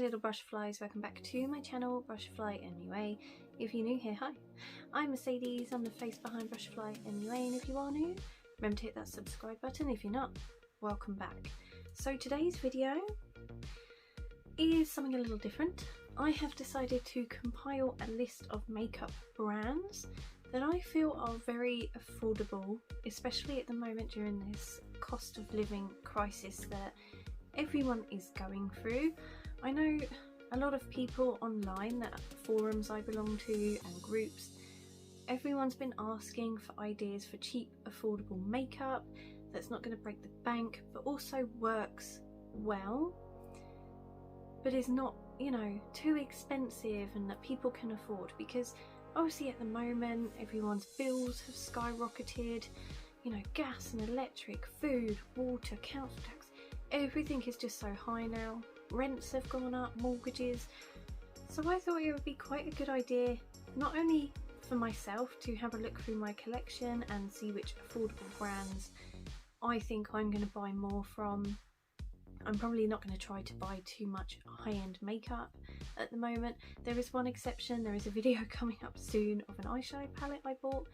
little butterflies, welcome back to my channel, Butterfly MUA. If you're new here, hi. I'm Mercedes, I'm the face behind Butterfly MUA, and if you are new, remember to hit that subscribe button. If you're not, welcome back. So today's video is something a little different. I have decided to compile a list of makeup brands that I feel are very affordable, especially at the moment during this cost of living crisis that everyone is going through. I know a lot of people online, that forums I belong to and groups, everyone's been asking for ideas for cheap, affordable makeup that's not going to break the bank but also works well, but is not, you know, too expensive and that people can afford, because obviously at the moment everyone's bills have skyrocketed, you know, gas and electric, food, water, council tax, everything is just so high now. Rents have gone up, mortgages. So I thought it would be quite a good idea, not only for myself to have a look through my collection and see which affordable brands I think I'm going to buy more from. I'm probably not going to try to buy too much high-end makeup at the moment. There is one exception, there is a video coming up soon of an eyeshadow palette I bought,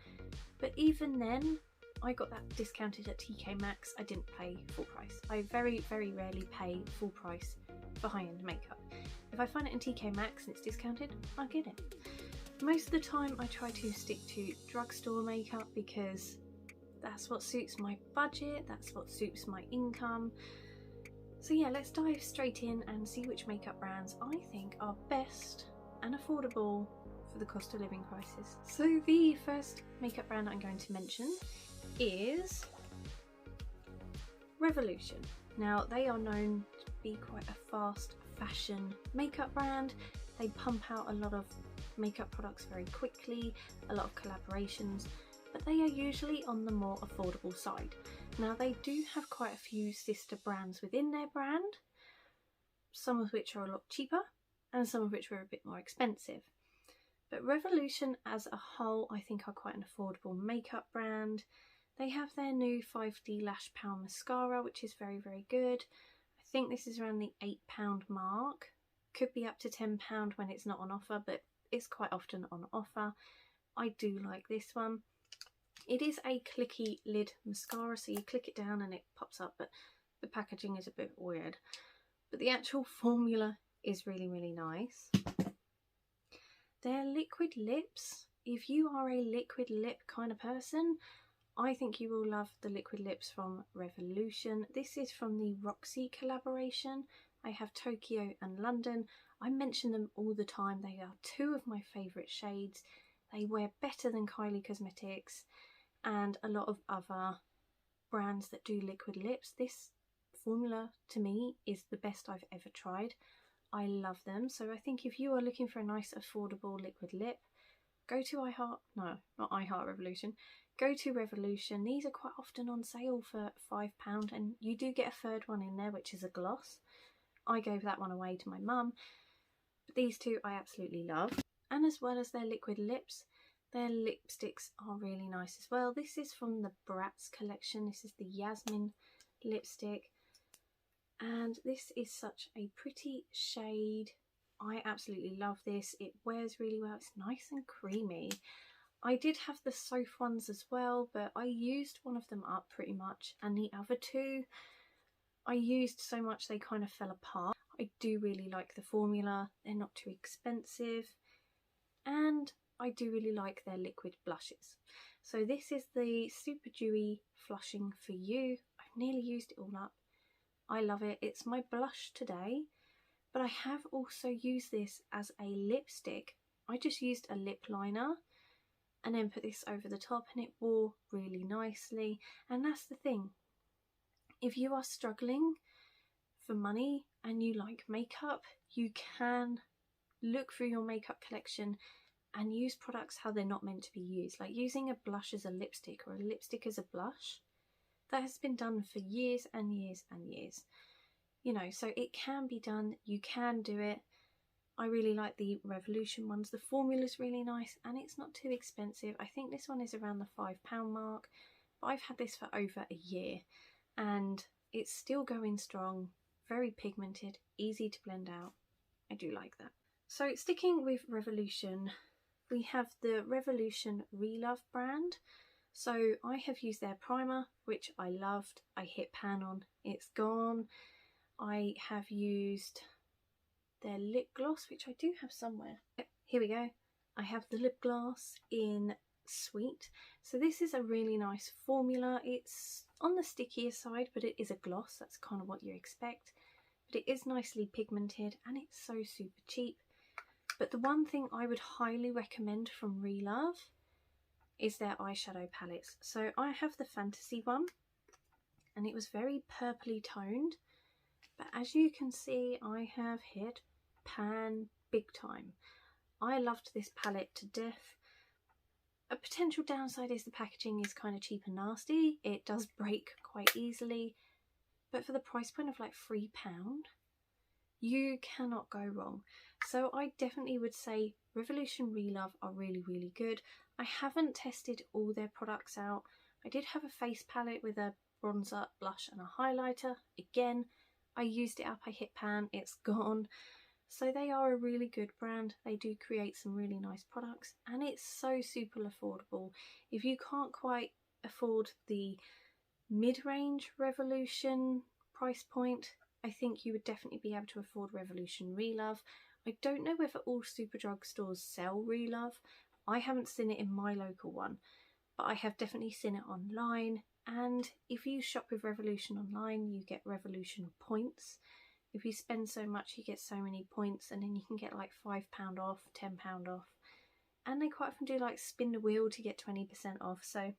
but even then I got that discounted at TK Maxx. I didn't pay full price. I very rarely pay full price for high-end makeup. If I find it in TK Maxx and it's discounted, I'll get it. Most of the time I try to stick to drugstore makeup because that's what suits my budget, that's what suits my income. So yeah, let's dive straight in and see which makeup brands I think are best and affordable for the cost of living crisis. So the first makeup brand I'm going to mention is Revolution. Now they are known to be quite a fast fashion makeup brand. They pump out a lot of makeup products very quickly, a lot of collaborations, but they are usually on the more affordable side. Now they do have quite a few sister brands within their brand, some of which are a lot cheaper and some of which were a bit more expensive. But Revolution as a whole I think are quite an affordable makeup brand. They have their new 5D Lash Powder Mascara, which is very good. I think this is around the £8 mark. Could be up to £10 when it's not on offer, but it's quite often on offer. I do like this one. It is a clicky lid mascara, so you click it down and it pops up, but the packaging is a bit weird. But the actual formula is really nice. Their liquid lips, if you are a liquid lip kind of person, I think you will love the liquid lips from Revolution. This is from the Roxy collaboration. I have Tokyo and London. I mention them all the time. They are two of my favourite shades. They wear better than Kylie Cosmetics and a lot of other brands that do liquid lips. This formula to me is the best I've ever tried. I love them. So I think if you are looking for a nice affordable liquid lip, go to Revolution. Go to Revolution. These are quite often on sale for £5 and you do get a third one in there, which is a gloss. I gave that one away to my mum. But these two I absolutely love. And as well as their liquid lips, their lipsticks are really nice as well. This is from the Bratz collection. This is the Yasmin lipstick. And this is such a pretty shade. I absolutely love this. It wears really well. It's nice and creamy. I did have the Soph ones as well, but I used one of them up pretty much, and the other two I used so much they kind of fell apart. I do really like the formula. They're not too expensive, and I do really like their liquid blushes. So this is the Super Dewy Flushing For You. I've nearly used it all up. I love it. It's my blush today, but I have also used this as a lipstick. I just used a lip liner and then put this over the top and it wore really nicely. And that's the thing, if you are struggling for money and you like makeup, you can look through your makeup collection and use products how they're not meant to be used, like using a blush as a lipstick or a lipstick as a blush. That has been done for years and years and years, you know, so it can be done. You can do it. I really like the Revolution ones. The formula is really nice and it's not too expensive. I think this one is around the £5 mark, but I've had this for over a year and it's still going strong, very pigmented, easy to blend out. I do like that. So sticking with Revolution, we have the Revolution Relove brand. So I have used their primer, which I loved. I hit pan on, it's gone. I have used their lip gloss, which I do have somewhere. Here we go. I have the lip gloss in Sweet. So this is a really nice formula. It's on the stickier side, but it is a gloss. That's kind of what you expect. But it is nicely pigmented and it's so super cheap. But the one thing I would highly recommend from Relove is their eyeshadow palettes. So I have the Fantasy one and it was very purpley toned, but as you can see, I have hit pan big time. I loved this palette to death. A potential downside is the packaging is kind of cheap and nasty. It does break quite easily, but for the price point of like £3, you cannot go wrong. So I definitely would say Revolution Relove are really, really good. I haven't tested all their products out. I did have a face palette with a bronzer, blush and a highlighter. Again, I used it up, I hit pan, it's gone. So they are a really good brand. They do create some really nice products and it's so super affordable. If you can't quite afford the mid-range Revolution price point, I think you would definitely be able to afford Revolution Relove. I don't know whether all Superdrug stores sell Relove. I haven't seen it in my local one, but I have definitely seen it online. And if you shop with Revolution online, you get Revolution points. If you spend so much, you get so many points, and then you can get like £5 off, £10 off. And they quite often do like spin the wheel to get 20% off. So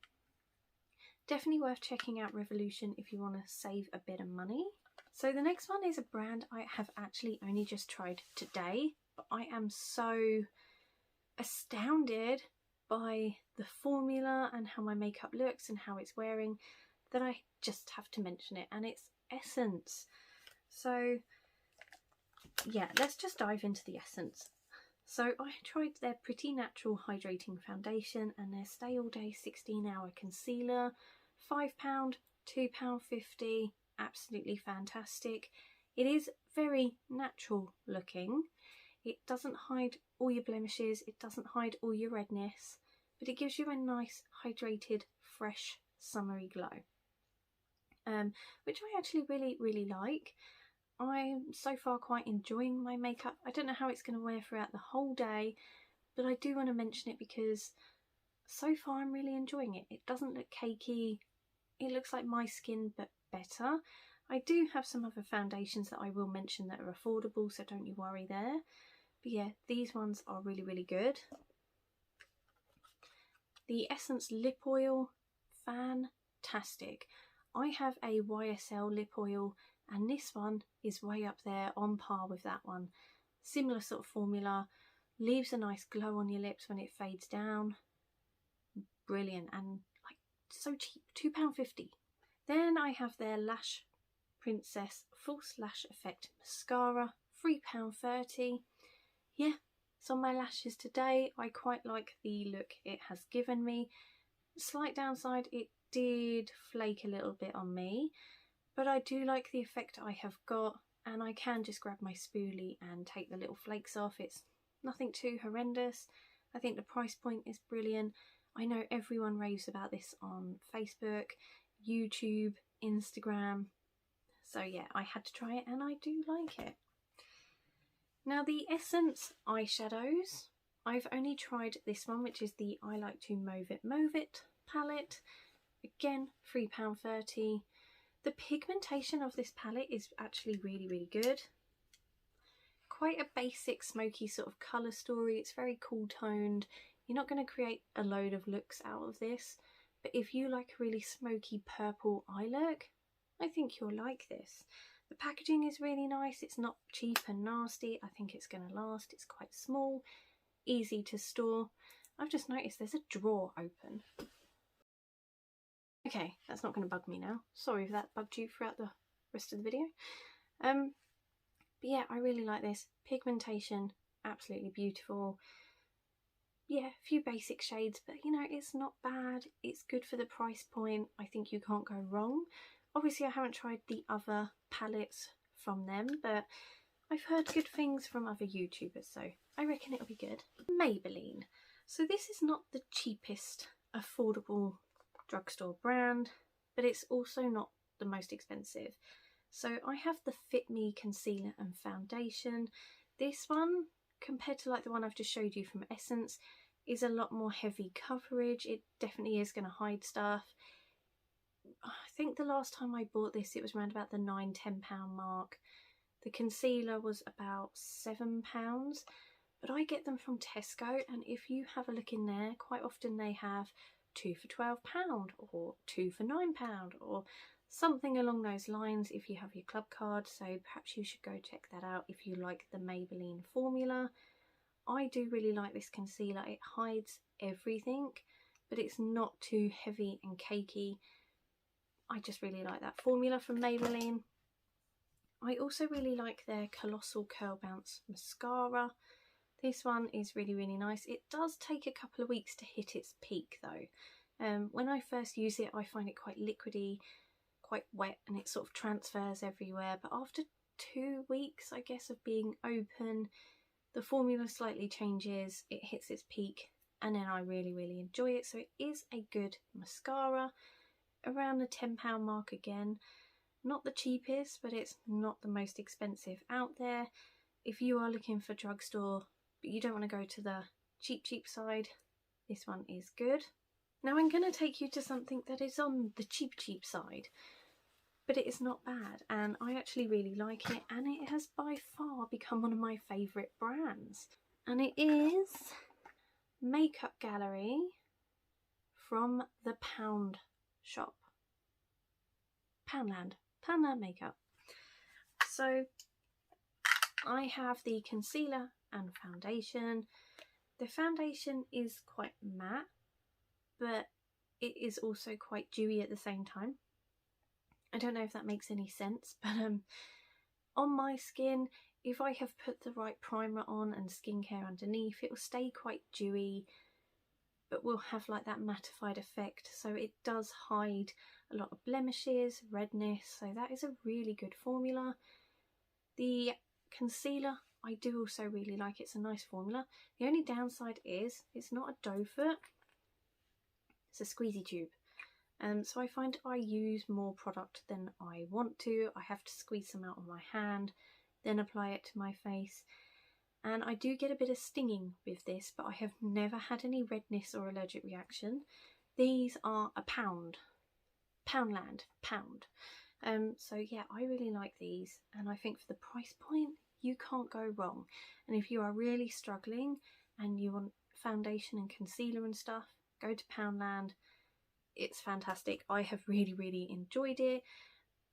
definitely worth checking out Revolution if you want to save a bit of money. So the next one is a brand I have actually only just tried today, but I am so astounded by the formula and how my makeup looks and how it's wearing that I just have to mention it, and it's Essence. So yeah, let's just dive into the Essence. So I tried their Pretty Natural Hydrating Foundation and their Stay All Day 16-hour concealer. £5, £2.50, absolutely fantastic. It is very natural looking. It doesn't hide all your blemishes, it doesn't hide all your redness, but it gives you a nice hydrated, fresh, summery glow. Which I actually really like. I'm so far quite enjoying my makeup. I don't know how it's going to wear throughout the whole day, but I do want to mention it because so far I'm really enjoying it. It doesn't look cakey. It looks like my skin, but better. I do have some other foundations that I will mention that are affordable, so don't you worry there. But yeah, these ones are really good. The Essence Lip Oil, fantastic. I have a YSL lip oil and this one is way up there on par with that one. Similar sort of formula, leaves a nice glow on your lips when it fades down. Brilliant, and like so cheap, £2.50. Then I have their Lash Princess False Lash Effect Mascara, £3.30. Yeah, it's on my lashes today. I quite like the look it has given me. Slight downside, it did flake a little bit on me, but I do like the effect I have got, and I can just grab my spoolie and take the little flakes off. It's nothing too horrendous. I think the price point is brilliant. I know everyone raves about this on Facebook, YouTube, Instagram. So yeah, I had to try it and I do like it. Now the Essence eyeshadows, I've only tried this one, which is the I Like to Mauve It palette. Again, £3.30. The pigmentation of this palette is actually really good. Quite a basic smoky sort of colour story. It's very cool toned. You're not going to create a load of looks out of this, but if you like a really smoky purple eye look, I think you'll like this. The packaging is really nice. It's not cheap and nasty. I think it's going to last. It's quite small, easy to store. I've just noticed there's a drawer open. Okay, that's not going to bug me now. Sorry if that bugged you throughout the rest of the video. But yeah, I really like this. Pigmentation, absolutely beautiful. Yeah, a few basic shades, but you know, it's not bad. It's good for the price point. I think you can't go wrong. Obviously, I haven't tried the other palettes from them, but I've heard good things from other YouTubers, so I reckon it'll be good. Maybelline. So this is not the cheapest affordable drugstore brand, but it's also not the most expensive. So I have the Fit Me concealer and foundation. This one, compared to like the one I've just showed you from Essence, is a lot more heavy coverage. It definitely is going to hide stuff. I think the last time I bought this, it was around about the £9–10 mark. The concealer was about £7, but I get them from Tesco, and if you have a look in there, quite often they have 2 for £12 or 2 for £9 or something along those lines if you have your club card, so perhaps you should go check that out if you like the Maybelline formula. I do really like this concealer. It hides everything, but it's not too heavy and cakey. I just really like that formula from Maybelline. I also really like their Colossal Curl Bounce mascara. This one is really, really nice. It does take a couple of weeks to hit its peak though. When I first use it, I find it quite liquidy, quite wet, and it sort of transfers everywhere. But after 2 weeks, I guess, of being open, the formula slightly changes, it hits its peak, and then I really, really enjoy it. So it is a good mascara, around the £10 mark again. Not the cheapest, but it's not the most expensive out there. If you are looking for drugstore, but you don't want to go to the cheap side, this one is good. Now I'm going to take you to something that is on the cheap side, but it is not bad, and I actually really like it, and it has by far become one of my favourite brands. And it is Makeup Gallery from the Pound shop. Poundland makeup. So I have the concealer and foundation. The foundation is quite matte, but it is also quite dewy at the same time. I don't know if that makes any sense, but on my skin, if I have put the right primer on and skincare underneath, it will stay quite dewy, but will have like that mattified effect, so it does hide a lot of blemishes, redness, so that is a really good formula. The concealer, I do also really like. It's a nice formula. The only downside is it's not a doe foot, it's a squeezy tube. So I find I use more product than I want to. I have to squeeze some out on my hand, then apply it to my face. And I do get a bit of stinging with this, but I have never had any redness or allergic reaction. These are a pound. Poundland. So yeah, I really like these, and I think for the price point, you can't go wrong. And if you are really struggling and you want foundation and concealer and stuff, go to Poundland. It's fantastic. I have really, really enjoyed it.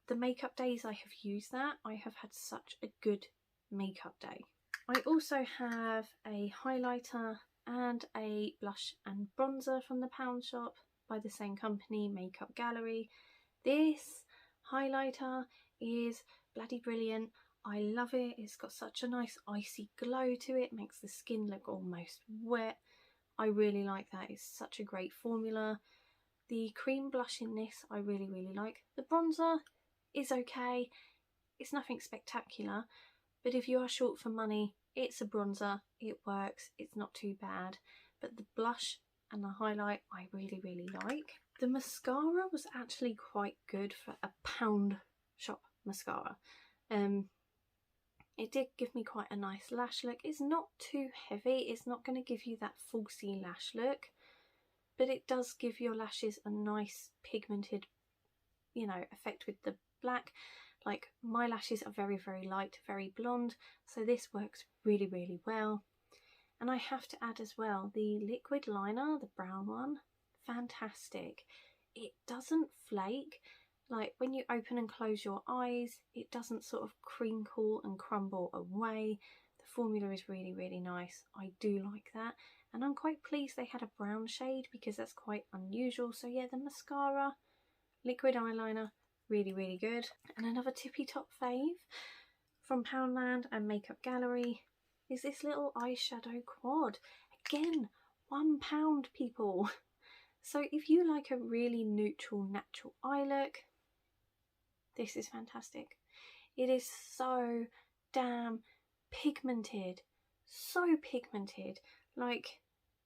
The makeup days I have used that, I have had such a good makeup day. I also have a highlighter and a blush and bronzer from the Pound shop by the same company, Makeup Gallery. This highlighter is bloody brilliant. I love it. It's got such a nice icy glow to it. Makes the skin look almost wet. I really like that. It's such a great formula. The cream blush in this I really, really like. The bronzer is okay. It's nothing spectacular, but if you are short for money, it's a bronzer. It works. It's not too bad. But the blush and the highlight I really, really like. The mascara was actually quite good for a Pound shop mascara. It did give me quite a nice lash look. It's not too heavy. It's not going to give you that falsy lash look, but it does give your lashes a nice pigmented, you know, effect with the black. Like, my lashes are very, very light, very blonde, so this works really, really well. And I have to add as well, the liquid liner, the brown one, fantastic. It doesn't flake. Like, when you open and close your eyes, it doesn't sort of crinkle and crumble away. The formula is really, really nice. I do like that. And I'm quite pleased they had a brown shade, because that's quite unusual. So yeah, the mascara, liquid eyeliner, really, really good. And another tippy top fave from Poundland and Makeup Gallery is this little eyeshadow quad. Again, £1, people. So if you like a really neutral, natural eye look, this is fantastic. It is so damn pigmented, so pigmented. Like,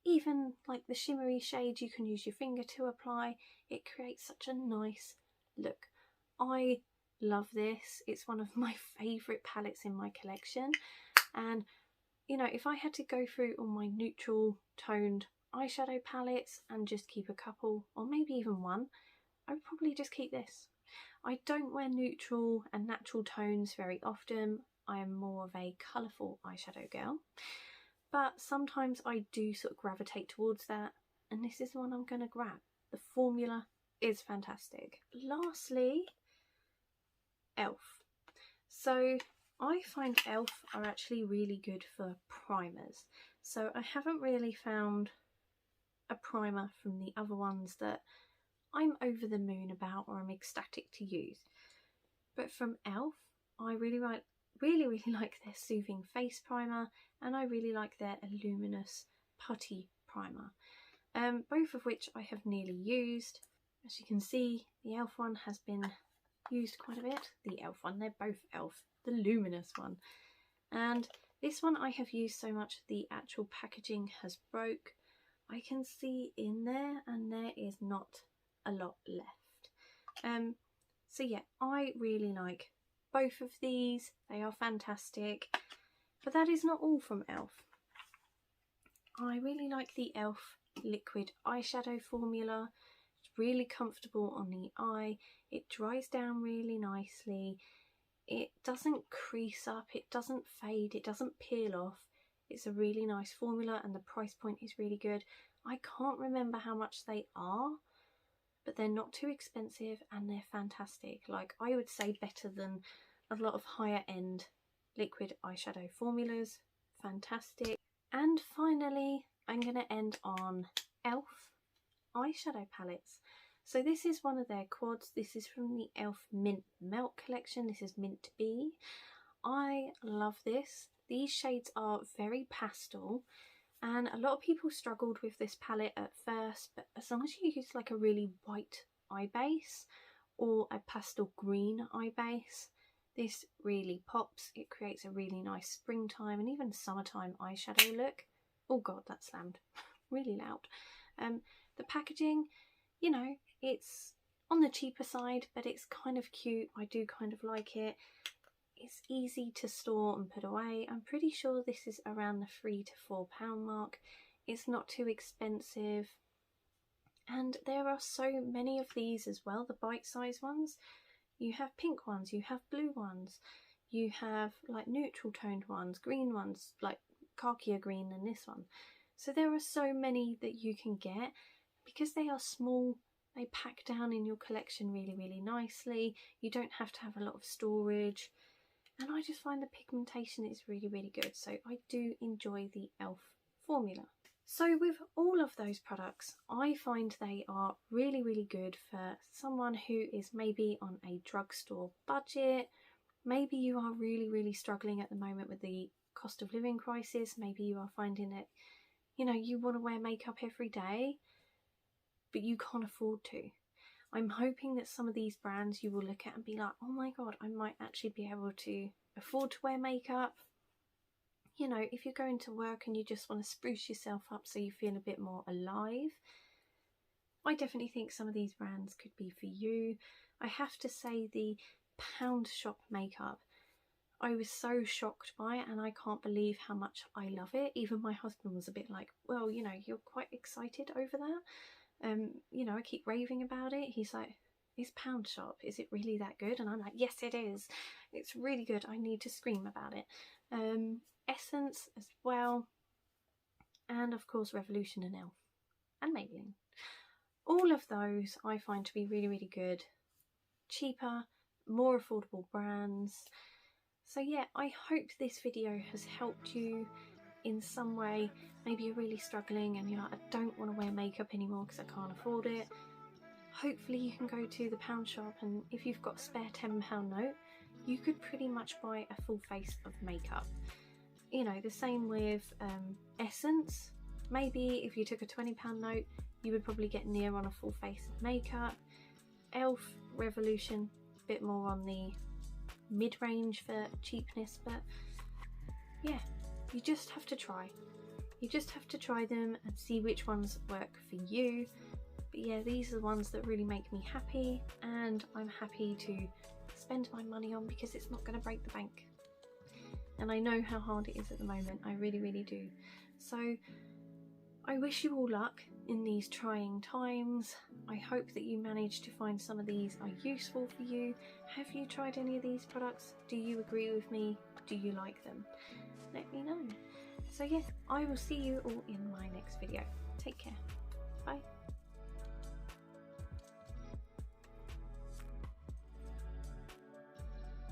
even like the shimmery shades you can use your finger to apply. It creates such a nice look. I love this. It's one of my favourite palettes in my collection, and you know, if I had to go through all my neutral toned eyeshadow palettes and just keep a couple, or maybe even one, I would probably just keep this. I don't wear neutral and natural tones very often. I am more of a colourful eyeshadow girl, but sometimes I do sort of gravitate towards that, and this is the one I'm going to grab. The formula is fantastic. Lastly, e.l.f. So I find e.l.f. are actually really good for primers. So I haven't really found a primer from the other ones that I'm over the moon about or I'm ecstatic to use. But from e.l.f. I really like their Soothing Face Primer, and I really like their Luminous Putty Primer. Both of which I have nearly used. As you can see, the e.l.f. one has been used quite a bit. The e.l.f. one, they're both e.l.f. The luminous one. And this one I have used so much the actual packaging has broke. I can see in there, and there is not a lot left. So yeah, I really like both of these. They are fantastic. But that is not all from e.l.f. I really like the e.l.f. liquid eyeshadow formula. It's really comfortable on the eye. It dries down really nicely. It doesn't crease up, it doesn't fade, it doesn't peel off. It's a really nice formula, and the price point is really good. I can't remember how much they are, but they're not too expensive and they're fantastic. Like, I would say better than a lot of higher end liquid eyeshadow formulas. Fantastic. And finally, I'm going to end on e.l.f. eyeshadow palettes. So this is one of their quads. This is from the e.l.f. Mint Melt collection. This is Mint B. I love this. These shades are very pastel, and a lot of people struggled with this palette at first, but as long as you use like a really white eye base or a pastel green eye base, this really pops. It creates a really nice springtime and even summertime eyeshadow look. Oh god, that slammed really loud. The packaging, you know, it's on the cheaper side, but it's kind of cute. I do kind of like it. It's easy to store and put away. I'm pretty sure this is around the £3 to £4 mark. It's not too expensive. And there are so many of these as well, the bite-sized ones. You have pink ones, you have blue ones, you have like neutral toned ones, green ones, like khakier green than this one. So there are so many that you can get. Because they are small, they pack down in your collection really, really nicely. You don't have to have a lot of storage. And I just find the pigmentation is really, really good. So I do enjoy the e.l.f. formula. So with all of those products, I find they are really, really good for someone who is maybe on a drugstore budget. Maybe you are really, really struggling at the moment with the cost of living crisis. Maybe you are finding it, you know, you want to wear makeup every day, but you can't afford to. I'm hoping that some of these brands you will look at and be like, oh my god, I might actually be able to afford to wear makeup. You know, if you're going to work and you just want to spruce yourself up so you feel a bit more alive, I definitely think some of these brands could be for you. I have to say, the Pound Shop makeup, I was so shocked by it, and I can't believe how much I love it. Even my husband was a bit like, well, you know, you're quite excited over that. You know, I keep raving about it. He's like, is Pound Shop, is it really that good? And I'm like, yes it is, it's really good, I need to scream about it. Essence as well, and of course Revolution and e.l.f. and Maybelline. All of those I find to be really, really good. Cheaper, more affordable brands. So yeah, I hope this video has helped you in some way. Maybe you're really struggling and you're like, I don't want to wear makeup anymore because I can't afford it. Hopefully you can go to the Pound Shop, and if you've got a spare £10 note, you could pretty much buy a full face of makeup. You know, the same with Essence. Maybe if you took a £20 note, you would probably get near on a full face of makeup. e.l.f., Revolution, a bit more on the mid-range for cheapness, but yeah, you just have to try. You just have to try them and see which ones work for you. But yeah, these are the ones that really make me happy, and I'm happy to spend my money on because it's not going to break the bank. And I know how hard it is at the moment, I really, really do. So I wish you all luck in these trying times. I hope that you manage to find some of these are useful for you. Have you tried any of these products? Do you agree with me? Do you like them? Let me know. So yeah, I will see you all in my next video. Take care. Bye.